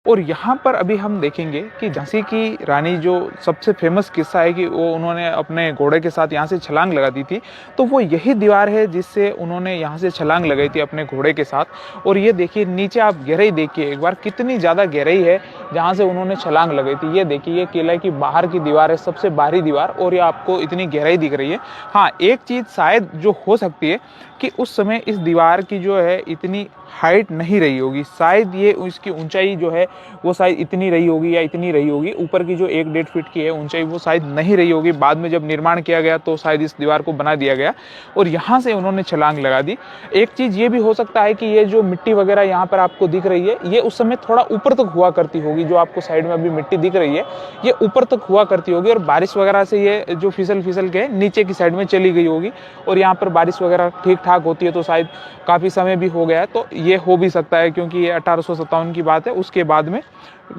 और यहाँ पर अभी हम देखेंगे कि झांसी की रानी जो सबसे फेमस किस्सा है कि वो उन्होंने अपने घोड़े के साथ यहाँ से छलांग लगा दी थी। तो वो यही दीवार है जिससे उन्होंने यहाँ से छलांग लगाई थी अपने घोड़े के साथ। और ये देखिए नीचे आप गहराई देखिए एक बार कितनी ज़्यादा गहराई है जहाँ से उन्होंने छलांग लगाई थी। ये देखिए ये किले की बाहर की दीवार है, सबसे बाहरी दीवार, और ये आपको इतनी गहराई दिख रही है। हाँ, एक चीज़ शायद जो हो सकती है कि उस समय इस दीवार की जो है इतनी हाइट नहीं रही होगी, शायद ये इसकी ऊंचाई जो है वो शायद इतनी रही होगी या इतनी रही होगी, ऊपर की जो 1-1.5 फीट की है ऊंचाई वो शायद नहीं रही होगी। बाद में जब निर्माण किया गया तो शायद इस दीवार को बना दिया गया और यहाँ से उन्होंने छलांग लगा दी। एक चीज़ ये भी हो सकता है कि ये जो मिट्टी वगैरह यहाँ पर आपको दिख रही है ये उस समय थोड़ा ऊपर तक हुआ करती होगी। जो आपको साइड में अभी मिट्टी दिख रही है ये ऊपर तक हुआ करती होगी और बारिश वगैरह से ये जो फिसल फिसल के नीचे की साइड में चली गई होगी। और यहाँ पर बारिश वगैरह ठीक ठाक होती है तो शायद काफ़ी समय भी हो गया है, तो ये हो भी सकता है क्योंकि ये 1857 की बात है। उसके बाद में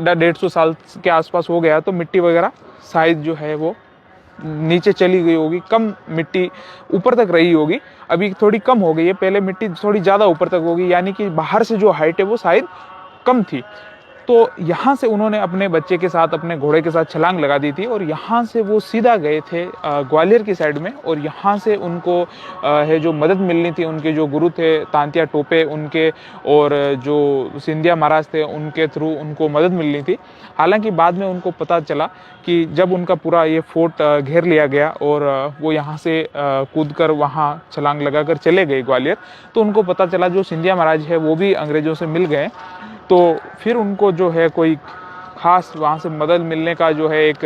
150 साल के आसपास हो गया तो मिट्टी वगैरह शायद जो है वो नीचे चली गई होगी, कम मिट्टी ऊपर तक रही होगी। अभी थोड़ी कम हो गई है, पहले मिट्टी थोड़ी ज़्यादा ऊपर तक होगी, यानी कि बाहर से जो हाइट है वो शायद कम थी। तो यहाँ से उन्होंने अपने बच्चे के साथ अपने घोड़े के साथ छलांग लगा दी थी और यहाँ से वो सीधा गए थे ग्वालियर की साइड में। और यहाँ से उनको है जो मदद मिलनी थी, उनके जो गुरु थे तांतिया टोपे उनके और जो सिंधिया महाराज थे उनके थ्रू उनको मदद मिलनी थी। हालांकि बाद में उनको पता चला कि जब उनका पूरा ये फोर्ट घेर लिया गया और वो यहाँ से कूद कर वहाँ छलांग लगा कर चले गए ग्वालियर, तो उनको पता चला जो सिंधिया महाराज है वो भी अंग्रेज़ों से मिल गए। तो फिर उनको जो है कोई ख़ास वहाँ से मदद मिलने का जो है एक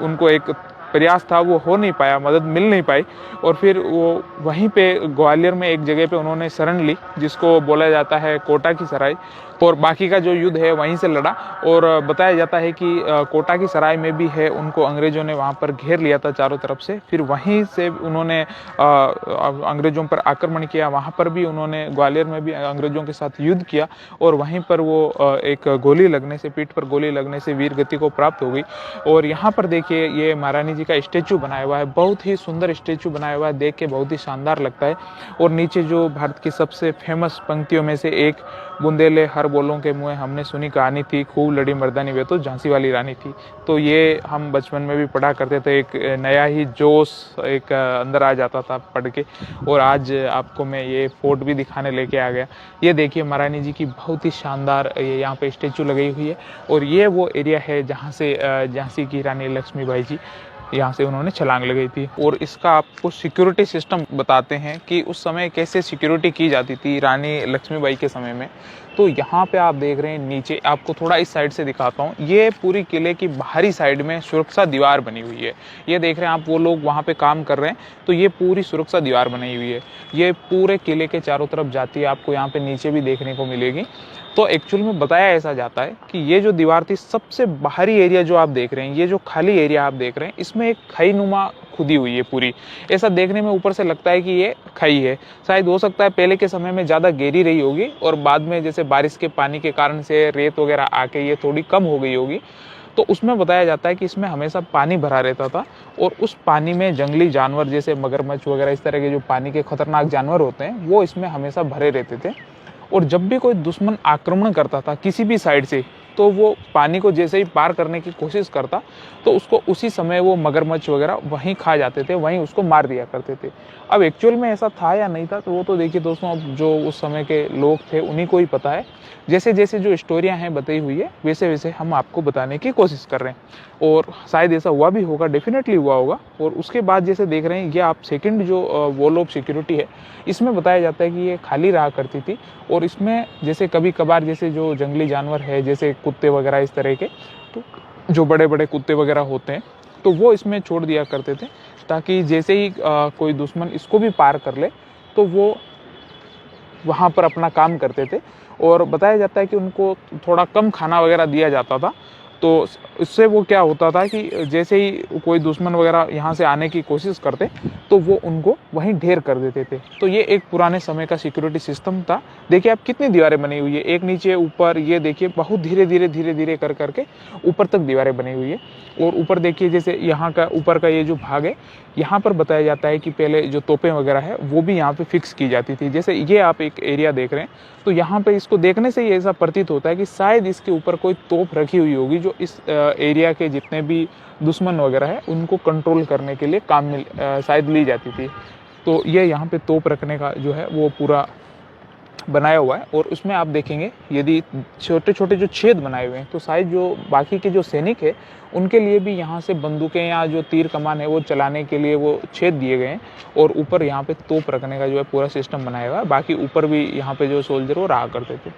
उनको एक प्रयास था वो हो नहीं पाया, मदद मिल नहीं पाई। और फिर वो वहीं पे ग्वालियर में एक जगह पे उन्होंने शरण ली जिसको बोला जाता है कोटा की सराय, और बाकी का जो युद्ध है वहीं से लड़ा। और बताया जाता है कि कोटा की सराय में भी है उनको अंग्रेज़ों ने वहाँ पर घेर लिया था चारों तरफ से। फिर वहीं से उन्होंने अंग्रेज़ों पर आक्रमण किया, वहाँ पर भी उन्होंने ग्वालियर में भी अंग्रेज़ों के साथ युद्ध किया और वहीं पर वो एक गोली लगने से, पीठ पर गोली लगने से वीर गति को प्राप्त हो गई। और यहाँ पर देखिए ये महारानी जी का स्टेचू बनाया हुआ है, बहुत ही सुंदर स्टेचू बनाया हुआ है, देख के बहुत ही शानदार लगता है। और नीचे जो भारत की सबसे फेमस पंक्तियों में से एक, बुंदेले हर बोलों के मुँह हमने सुनी कहानी थी, खूब लड़ी मर्दानी वे तो झांसी वाली रानी थी। तो ये हम बचपन में भी पढ़ा करते थे, एक नया ही जोश एक अंदर आ जाता था पढ़ के। और आज आपको मैं ये फोर्ट भी दिखाने लेके आ गया। ये देखिए महारानी जी की बहुत ही शानदार ये यहाँ पे स्टेचू लगाई हुई है। और ये वो एरिया है जहाँ से झांसी की रानी लक्ष्मीबाई जी यहाँ से उन्होंने छलांग लगाई थी। और इसका आपको सिक्योरिटी सिस्टम बताते हैं कि उस समय कैसे सिक्योरिटी की जाती थी रानी लक्ष्मीबाई के समय में। तो यहाँ पे आप देख रहे हैं नीचे, आपको थोड़ा इस साइड से दिखाता हूँ, ये पूरी किले की बाहरी साइड में सुरक्षा दीवार बनी हुई है। ये देख रहे हैं आप, वो लोग वहाँ पे काम कर रहे हैं, तो ये पूरी सुरक्षा दीवार बनी हुई है। ये पूरे किले के चारों तरफ जाती है, आपको यहाँ पे नीचे भी देखने को मिलेगी। तो एक्चुअल में बताया ऐसा जाता है कि ये जो दीवार थी, सबसे बाहरी एरिया जो आप देख रहे हैं, ये जो खाली एरिया आप देख रहे हैं, इसमें एक खाईनुमा खुदी हुई है पूरी। ऐसा देखने में ऊपर से लगता है कि ये खाई है। शायद हो सकता है पहले के समय में ज़्यादा गहरी रही होगी और बाद में जैसे बारिश के पानी के कारण से रेत वगैरह आके ये थोड़ी कम हो गई होगी। तो उसमें बताया जाता है कि इसमें हमेशा पानी भरा रहता था और उस पानी में जंगली जानवर जैसे मगरमच्छ वगैरह इस तरह के जो पानी के खतरनाक जानवर होते हैं वो इसमें हमेशा भरे रहते थे। और जब भी कोई दुश्मन आक्रमण करता था किसी भी साइड से, तो वो पानी को जैसे ही पार करने की कोशिश करता तो उसको उसी समय वो मगरमच्छ वगैरह वहीं खा जाते थे, वहीं उसको मार दिया करते थे। अब एक्चुअल में ऐसा था या नहीं था तो वो तो देखिए दोस्तों, अब जो उस समय के लोग थे उन्हीं को ही पता है। जैसे जैसे जो स्टोरियां हैं बताई हुई है वैसे वैसे हम आपको बताने की कोशिश कर रहे हैं। और शायद ऐसा हुआ भी होगा, डेफिनेटली हुआ होगा। और उसके बाद जैसे देख रहे हैं ये आप सेकंड जो वॉल ऑफ सिक्योरिटी है, इसमें बताया जाता है कि ये खाली रहा करती थी। और इसमें जैसे कभी कभार जैसे जो जंगली जानवर है जैसे कुत्ते वगैरह इस तरह के, तो जो बड़े बड़े कुत्ते वगैरह होते हैं तो वो इसमें छोड़ दिया करते थे, ताकि जैसे ही कोई दुश्मन इसको भी पार कर ले तो वो वहाँ पर अपना काम करते थे। और बताया जाता है कि उनको थोड़ा कम खाना वगैरह दिया जाता था। तो इससे वो क्या होता था कि जैसे ही कोई दुश्मन वगैरह यहाँ से आने की कोशिश करते तो वो उनको वहीं ढेर कर देते थे। तो ये एक पुराने समय का सिक्योरिटी सिस्टम था। देखिए आप कितनी दीवारें बनी हुई है, एक नीचे ऊपर, ये देखिए बहुत धीरे धीरे कर करके ऊपर तक दीवारें बनी हुई है। और ऊपर देखिए जैसे यहाँ का ऊपर का ये जो भाग है, यहाँ पर बताया जाता है कि पहले जो तोपें वगैरह है वो भी यहाँ पे फिक्स की जाती थी। जैसे ये आप एक एरिया देख रहे हैं, तो यहाँ पे इसको देखने से ही ऐसा प्रतीत होता है कि शायद इसके ऊपर कोई तोप रखी हुई होगी जो इस एरिया के जितने भी दुश्मन वगैरह है उनको कंट्रोल करने के लिए काम में शायद ली जाती थी। तो ये यहाँ पे तोप रखने का जो है वो पूरा बनाया हुआ है। और उसमें आप देखेंगे यदि छोटे छोटे जो छेद बनाए हुए हैं तो शायद जो बाकी के जो सैनिक है उनके लिए भी यहाँ से बंदूकें या जो तीर कमान है वो चलाने के लिए वो छेद दिए गए हैं। और ऊपर यहाँ पे तोप रखने का जो है पूरा सिस्टम बनाया हुआ है। बाकी ऊपर भी यहाँ पे जो सोल्जर वो रहा करते थे।